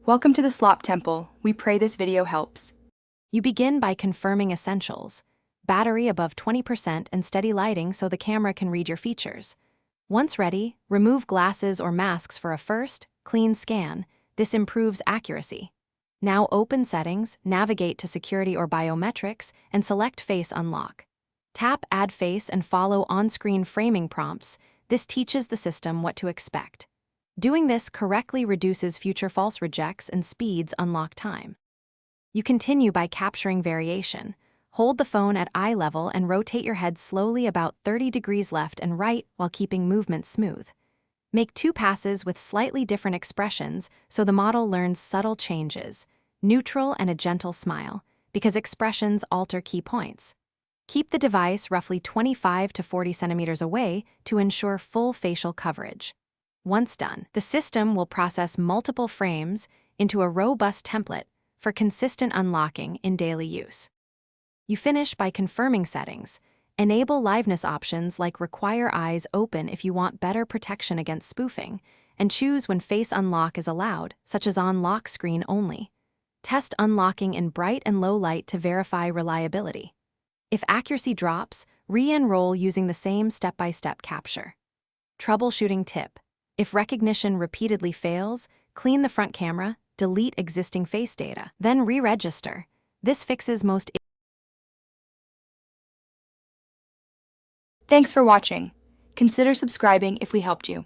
Welcome to the Slop Temple. We pray this video helps. You begin by confirming essentials: battery above 20% and steady lighting so the camera can read your features. Once ready, remove glasses or masks for a first, clean scan. This improves accuracy. Now open Settings, navigate to Security or Biometrics, and select Face Unlock. Tap Add Face and follow on-screen framing prompts. This teaches the system what to expect. Doing this correctly reduces future false rejects and speeds unlock time. You continue by capturing variation. Hold the phone at eye level and rotate your head slowly about 30 degrees left and right while keeping movement smooth. Make 2 passes with slightly different expressions so the model learns subtle changes, neutral and a gentle smile, because expressions alter key points. Keep the device roughly 25 to 40 centimeters away to ensure full facial coverage. Once done, the system will process multiple frames into a robust template for consistent unlocking in daily use. You finish by confirming settings. Enable liveness options like require eyes open if you want better protection against spoofing, and choose when face unlock is allowed, such as on lock screen only. Test unlocking in bright and low light to verify reliability. If accuracy drops, re-enroll using the same step-by-step capture. Troubleshooting tip: if recognition repeatedly fails, clean the front camera, delete existing face data, then re-register. This fixes most. Thanks for watching. Consider subscribing if we helped you.